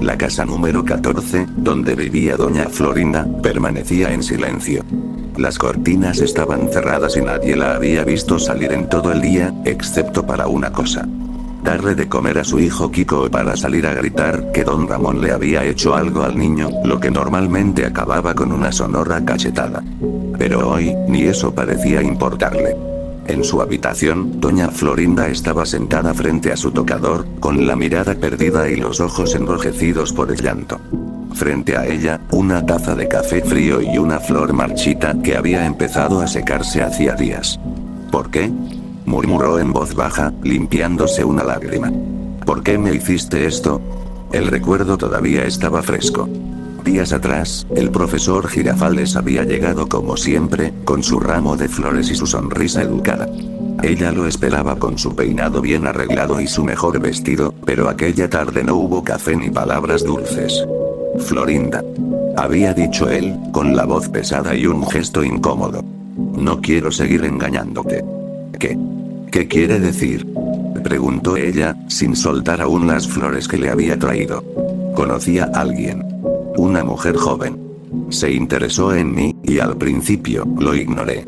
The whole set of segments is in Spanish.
La casa número 14, donde vivía doña Florinda, permanecía en silencio. Las cortinas estaban cerradas y nadie la había visto salir en todo el día, excepto para una cosa: darle de comer a su hijo Kiko, o para salir a gritar que don Ramón le había hecho algo al niño, lo que normalmente acababa con una sonora cachetada. Pero hoy, ni eso parecía importarle. En su habitación, doña Florinda estaba sentada frente a su tocador, con la mirada perdida y los ojos enrojecidos por el llanto. Frente a ella, una taza de café frío y una flor marchita que había empezado a secarse hacía días. ¿Por qué?, murmuró en voz baja, limpiándose una lágrima. ¿Por qué me hiciste esto? El recuerdo todavía estaba fresco. Días atrás, el profesor Girafales había llegado como siempre, con su ramo de flores y su sonrisa educada. Ella lo esperaba con su peinado bien arreglado y su mejor vestido, pero aquella tarde no hubo café ni palabras dulces. Florinda, había dicho él, con la voz pesada y un gesto incómodo. No quiero seguir engañándote. ¿Qué quiere decir?, preguntó ella, sin soltar aún las flores que le había traído. Conocí a alguien. Una mujer joven. Se interesó en mí, y al principio, lo ignoré.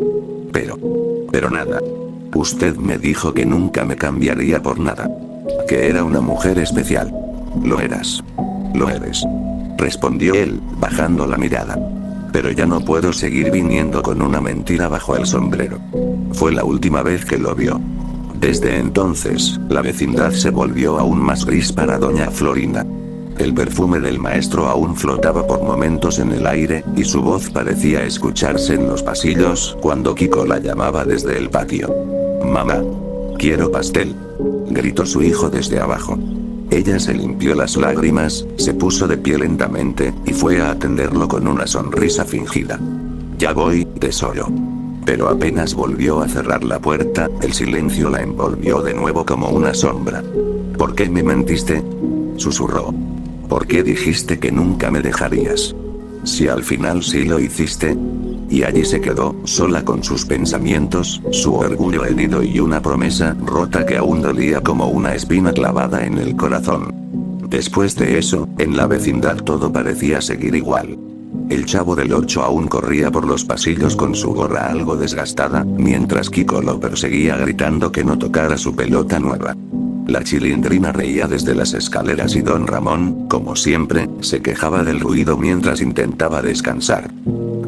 Pero nada. Usted me dijo que nunca me cambiaría por nada. Que era una mujer especial. Lo eras. Lo eres. Respondió él, bajando la mirada. Pero ya no puedo seguir viniendo con una mentira bajo el sombrero. Fue la última vez que lo vio. Desde entonces, la vecindad se volvió aún más gris para doña Florinda. El perfume del maestro aún flotaba por momentos en el aire, y su voz parecía escucharse en los pasillos cuando Kiko la llamaba desde el patio. «Mamá. Quiero pastel», gritó su hijo desde abajo. Ella se limpió las lágrimas, se puso de pie lentamente, y fue a atenderlo con una sonrisa fingida. «Ya voy, tesoro». Pero apenas volvió a cerrar la puerta, el silencio la envolvió de nuevo como una sombra. «¿Por qué me mentiste?», susurró. «¿Por qué dijiste que nunca me dejarías? Si al final sí lo hiciste». Y allí se quedó, sola con sus pensamientos, su orgullo herido y una promesa rota que aún dolía como una espina clavada en el corazón. Después de eso, en la vecindad todo parecía seguir igual. El Chavo del 8 aún corría por los pasillos con su gorra algo desgastada, mientras Kiko lo perseguía gritando que no tocara su pelota nueva. La Chilindrina reía desde las escaleras y don Ramón, como siempre, se quejaba del ruido mientras intentaba descansar.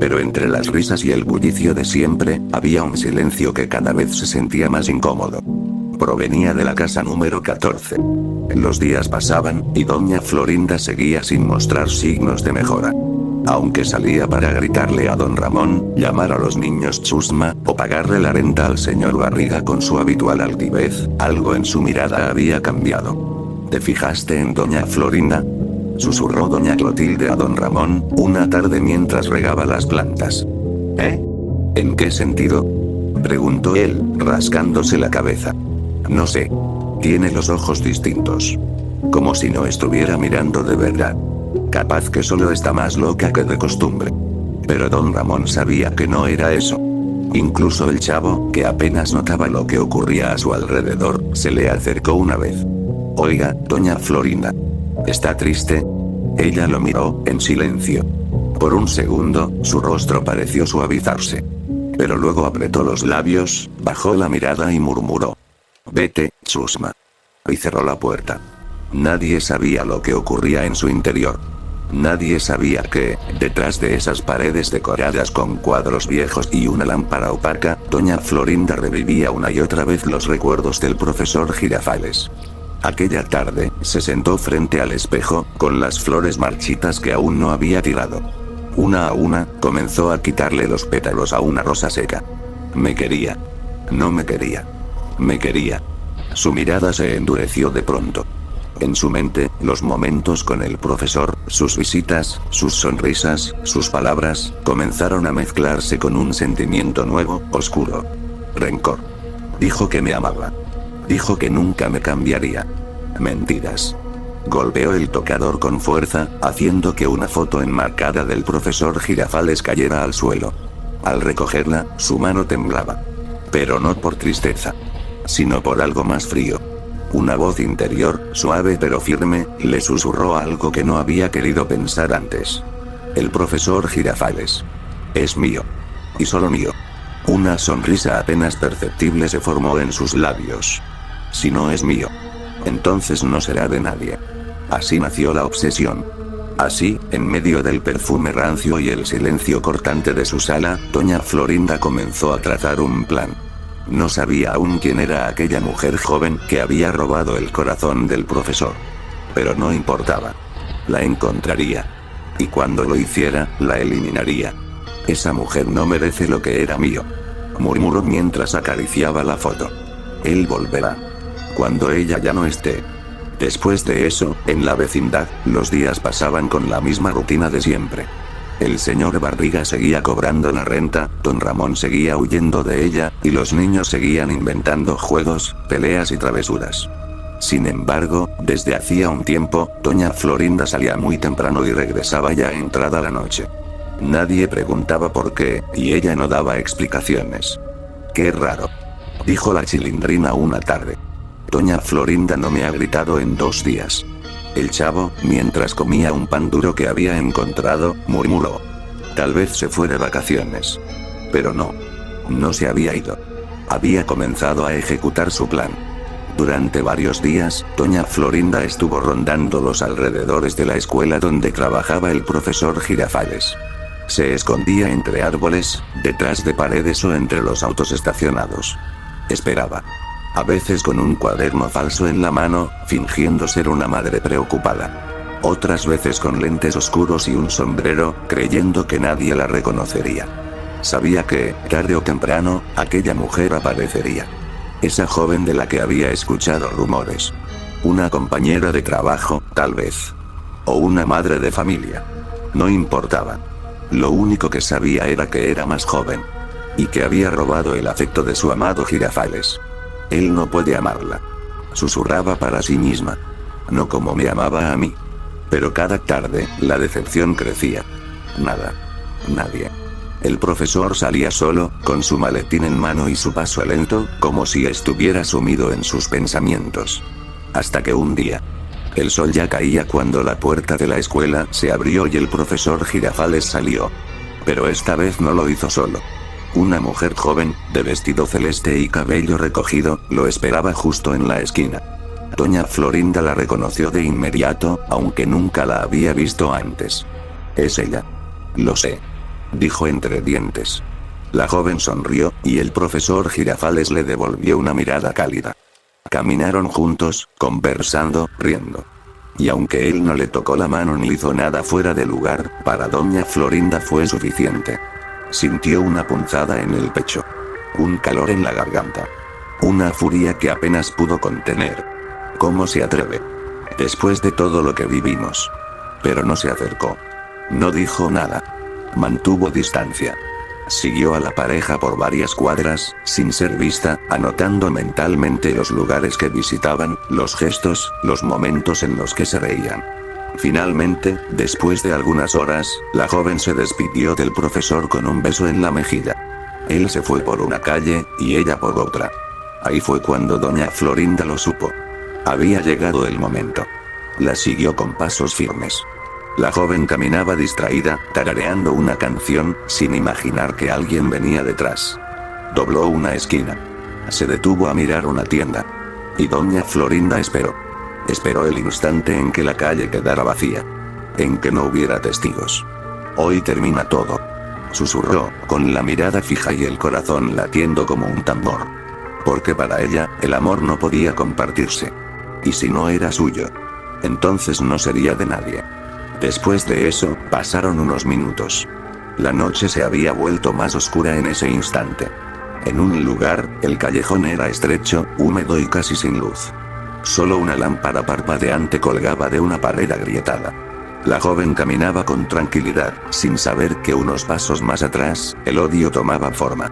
Pero entre las risas y el bullicio de siempre, había un silencio que cada vez se sentía más incómodo. Provenía de la casa número 14. Los días pasaban, y doña Florinda seguía sin mostrar signos de mejora. Aunque salía para gritarle a don Ramón, llamar a los niños chusma, o pagarle la renta al señor Barriga con su habitual altivez, algo en su mirada había cambiado. ¿Te fijaste en doña Florinda?, susurró doña Clotilde a don Ramón, una tarde mientras regaba las plantas. ¿Eh? ¿En qué sentido?, preguntó él, rascándose la cabeza. No sé. Tiene los ojos distintos. Como si no estuviera mirando de verdad. Capaz que solo está más loca que de costumbre. Pero don Ramón sabía que no era eso. Incluso el Chavo, que apenas notaba lo que ocurría a su alrededor, se le acercó una vez. Oiga, doña Florinda. ¿Está triste? Ella lo miró, en silencio. Por un segundo, su rostro pareció suavizarse. Pero luego apretó los labios, bajó la mirada y murmuró. Vete, chusma. Y cerró la puerta. Nadie sabía lo que ocurría en su interior. Nadie sabía que, detrás de esas paredes decoradas con cuadros viejos y una lámpara opaca, doña Florinda revivía una y otra vez los recuerdos del profesor Girafales. Aquella tarde, se sentó frente al espejo, con las flores marchitas que aún no había tirado. Una a una, comenzó a quitarle los pétalos a una rosa seca. Me quería. No me quería. Me quería. Su mirada se endureció de pronto. En su mente, los momentos con el profesor, sus visitas, sus sonrisas, sus palabras, comenzaron a mezclarse con un sentimiento nuevo, oscuro. Rencor. Dijo que me amaba. Dijo que nunca me cambiaría. Mentiras. Golpeó el tocador con fuerza, haciendo que una foto enmarcada del profesor Girafales cayera al suelo. Al recogerla, su mano temblaba. Pero no por tristeza. sino por algo más frío. Una voz interior, suave pero firme, le susurró algo que no había querido pensar antes. El profesor Girafales. Es mío. Y solo mío. Una sonrisa apenas perceptible se formó en sus labios. Si no es mío, entonces no será de nadie. Así nació la obsesión. Así, en medio del perfume rancio y el silencio cortante de su sala, doña Florinda comenzó a trazar un plan. No sabía aún quién era aquella mujer joven que había robado el corazón del profesor. Pero no importaba. La encontraría. Y cuando lo hiciera, la eliminaría. Esa mujer no merece lo que era mío, murmuró mientras acariciaba la foto. Él volverá. Cuando ella ya no esté. Después de eso, en la vecindad, los días pasaban con la misma rutina de siempre. El señor Barriga seguía cobrando la renta, don Ramón seguía huyendo de ella, y los niños seguían inventando juegos, peleas y travesuras. Sin embargo, desde hacía un tiempo, doña Florinda salía muy temprano y regresaba ya entrada la noche. Nadie preguntaba por qué, y ella no daba explicaciones. Qué raro, dijo la Chilindrina una tarde. Doña Florinda no me ha gritado en 2 días. El chavo, mientras comía un pan duro que había encontrado, murmuró. Tal vez se fue de vacaciones. Pero no. No se había ido. Había comenzado a ejecutar su plan. Durante varios días, doña Florinda estuvo rondando los alrededores de la escuela donde trabajaba el profesor Girafales. Se escondía entre árboles, detrás de paredes o entre los autos estacionados. Esperaba. A veces con un cuaderno falso en la mano, fingiendo ser una madre preocupada. Otras veces con lentes oscuros y un sombrero, creyendo que nadie la reconocería. Sabía que, tarde o temprano, aquella mujer aparecería. Esa joven de la que había escuchado rumores. Una compañera de trabajo, tal vez. O una madre de familia. No importaba. Lo único que sabía era que era más joven. Y que había robado el afecto de su amado Girafales. Él no puede amarla. Susurraba para sí misma. No como me amaba a mí. Pero cada tarde, la decepción crecía. Nada. Nadie. El profesor salía solo, con su maletín en mano y su paso lento, como si estuviera sumido en sus pensamientos. Hasta que un día. El sol ya caía cuando la puerta de la escuela se abrió y el profesor Girafales salió. Pero esta vez no lo hizo solo. Una mujer joven, de vestido celeste y cabello recogido, lo esperaba justo en la esquina. Doña Florinda la reconoció de inmediato, aunque nunca la había visto antes. Es ella. Lo sé, dijo entre dientes. La joven sonrió, y el profesor Girafales le devolvió una mirada cálida. Caminaron juntos, conversando, riendo. Y aunque él no le tocó la mano ni hizo nada fuera de lugar, para doña Florinda fue suficiente. Sintió una punzada en el pecho. Un calor en la garganta. Una furia que apenas pudo contener. ¿Cómo se atreve? Después de todo lo que vivimos. Pero no se acercó. No dijo nada. Mantuvo distancia. Siguió a la pareja por varias cuadras, sin ser vista, anotando mentalmente los lugares que visitaban, los gestos, los momentos en los que se reían. Finalmente, después de algunas horas, la joven se despidió del profesor con un beso en la mejilla. Él se fue por una calle, y ella por otra. Ahí fue cuando doña Florinda lo supo. Había llegado el momento. La siguió con pasos firmes. La joven caminaba distraída, tarareando una canción, sin imaginar que alguien venía detrás. Dobló una esquina. Se detuvo a mirar una tienda. Y doña Florinda esperó. Esperó el instante en que la calle quedara vacía. En que no hubiera testigos. Hoy termina todo. Susurró, con la mirada fija y el corazón latiendo como un tambor. Porque para ella, el amor no podía compartirse. Y si no era suyo, entonces no sería de nadie. Después de eso, pasaron unos minutos. La noche se había vuelto más oscura en ese instante. En un lugar, el callejón era estrecho, húmedo y casi sin luz. Solo una lámpara parpadeante colgaba de una pared agrietada. La joven caminaba con tranquilidad, sin saber que unos pasos más atrás, el odio tomaba forma.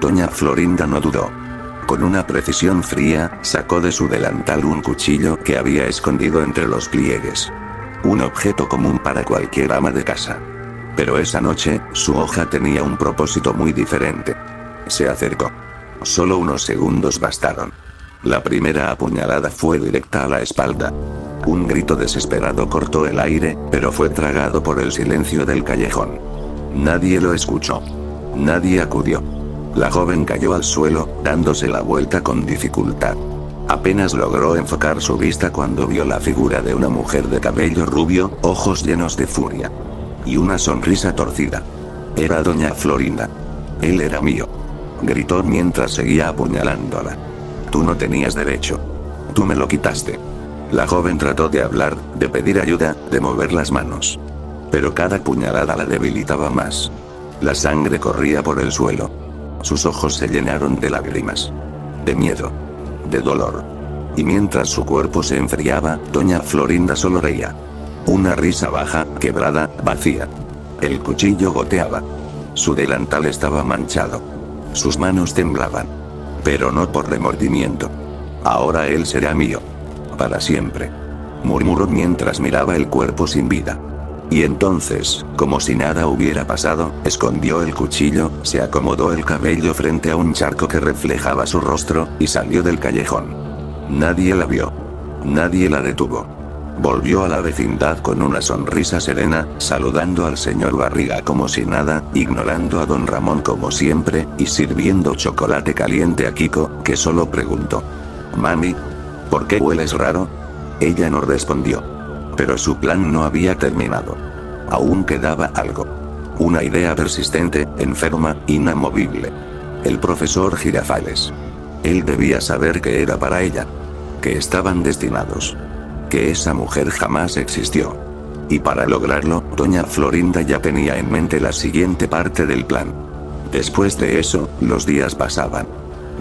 Doña Florinda no dudó. Con una precisión fría, sacó de su delantal un cuchillo que había escondido entre los pliegues. Un objeto común para cualquier ama de casa. Pero esa noche, su hoja tenía un propósito muy diferente. Se acercó. Solo unos segundos bastaron. La primera apuñalada fue directa a la espalda. Un grito desesperado cortó el aire, pero fue tragado por el silencio del callejón. Nadie lo escuchó. Nadie acudió. La joven cayó al suelo, dándose la vuelta con dificultad. Apenas logró enfocar su vista cuando vio la figura de una mujer de cabello rubio, ojos llenos de furia. Y una sonrisa torcida. Era doña Florinda. Él era mío. Gritó mientras seguía apuñalándola. Tú no tenías derecho. Tú me lo quitaste. La joven trató de hablar, de pedir ayuda, de mover las manos. Pero cada puñalada la debilitaba más. La sangre corría por el suelo. Sus ojos se llenaron de lágrimas. De miedo. De dolor. Y mientras su cuerpo se enfriaba, doña Florinda solo reía. Una risa baja, quebrada, vacía. El cuchillo goteaba. Su delantal estaba manchado. Sus manos temblaban. Pero no por remordimiento. Ahora él será mío. Para siempre. Murmuró mientras miraba el cuerpo sin vida. Y entonces, como si nada hubiera pasado, escondió el cuchillo, se acomodó el cabello frente a un charco que reflejaba su rostro, y salió del callejón. Nadie la vio. Nadie la detuvo. Volvió a la vecindad con una sonrisa serena, saludando al señor Barriga como si nada, ignorando a don Ramón como siempre, y sirviendo chocolate caliente a Kiko, que solo preguntó: «Mami, ¿por qué hueles raro?». Ella no respondió. Pero su plan no había terminado. Aún quedaba algo. Una idea persistente, enferma, inamovible. El profesor Girafales. Él debía saber que era para ella. Que estaban destinados. Que esa mujer jamás existió. Y para lograrlo, doña Florinda ya tenía en mente la siguiente parte del plan. Después de eso, los días pasaban.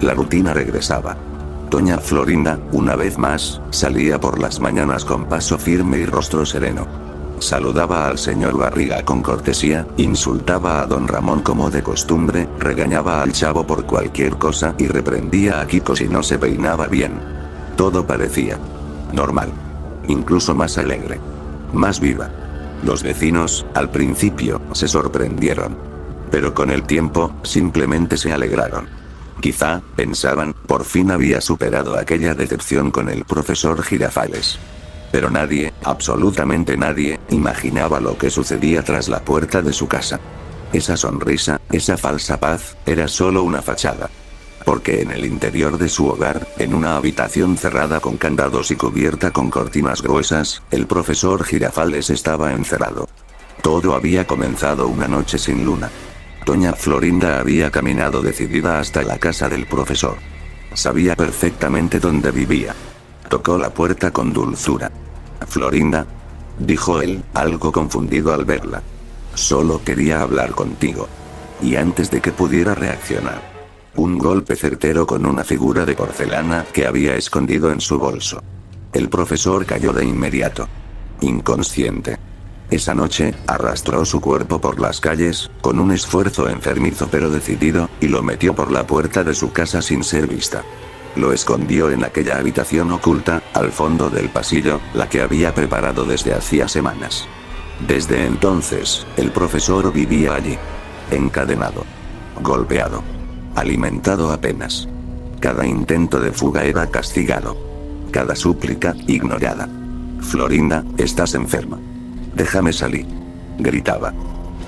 La rutina regresaba. Doña Florinda, una vez más, salía por las mañanas con paso firme y rostro sereno. Saludaba al señor Barriga con cortesía, insultaba a don Ramón como de costumbre, regañaba al chavo por cualquier cosa y reprendía a Kiko si no se peinaba bien. Todo parecía normal. Incluso más alegre. Más viva. Los vecinos, al principio, se sorprendieron. Pero con el tiempo, simplemente se alegraron. Quizá, pensaban, por fin había superado aquella decepción con el profesor Girafales. Pero nadie, absolutamente nadie, imaginaba lo que sucedía tras la puerta de su casa. Esa sonrisa, esa falsa paz, era solo una fachada. Porque en el interior de su hogar, en una habitación cerrada con candados y cubierta con cortinas gruesas, el profesor Girafales estaba encerrado. Todo había comenzado una noche sin luna. Doña Florinda había caminado decidida hasta la casa del profesor. Sabía perfectamente dónde vivía. Tocó la puerta con dulzura. «Florinda», dijo él, algo confundido al verla. «Solo quería hablar contigo». Y antes de que pudiera reaccionar, un golpe certero con una figura de porcelana que había escondido en su bolso. El profesor cayó de inmediato. Inconsciente. Esa noche, arrastró su cuerpo por las calles, con un esfuerzo enfermizo pero decidido, y lo metió por la puerta de su casa sin ser vista. Lo escondió en aquella habitación oculta, al fondo del pasillo, la que había preparado desde hacía semanas. Desde entonces, el profesor vivía allí. Encadenado. Golpeado. Alimentado apenas. Cada intento de fuga era castigado. Cada súplica, ignorada. «Florinda, estás enferma. Déjame salir», gritaba.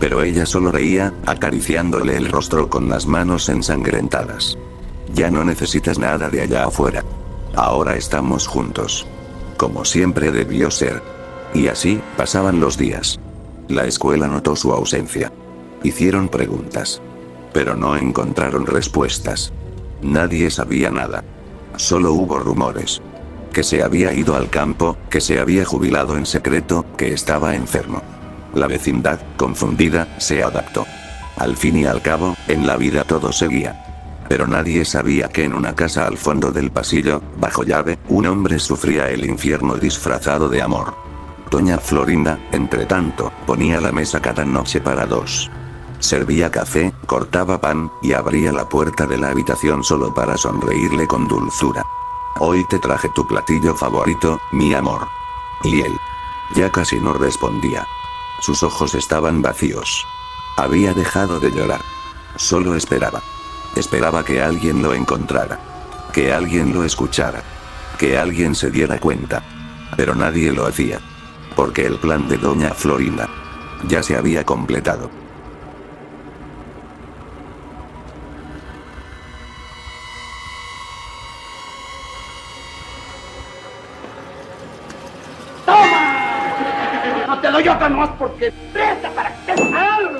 Pero ella solo reía, acariciándole el rostro con las manos ensangrentadas. «Ya no necesitas nada de allá afuera. Ahora estamos juntos. Como siempre debió ser». Y así, pasaban los días. La escuela notó su ausencia. Hicieron preguntas. Pero no encontraron respuestas. Nadie sabía nada. Solo hubo rumores. Que se había ido al campo, que se había jubilado en secreto, que estaba enfermo. La vecindad, confundida, se adaptó. Al fin y al cabo, en la vida todo seguía. Pero nadie sabía que en una casa al fondo del pasillo, bajo llave, un hombre sufría el infierno disfrazado de amor. Doña Florinda, entretanto, ponía la mesa cada noche para dos. Servía café, cortaba pan, y abría la puerta de la habitación solo para sonreírle con dulzura. «Hoy te traje tu platillo favorito, mi amor». Y él ya casi no respondía. Sus ojos estaban vacíos. Había dejado de llorar. Solo esperaba. Esperaba que alguien lo encontrara. Que alguien lo escuchara. Que alguien se diera cuenta. Pero nadie lo hacía. Porque el plan de doña Florinda ya se había completado. ¡Toma! No te doy otra nomás porque presta para que te salga.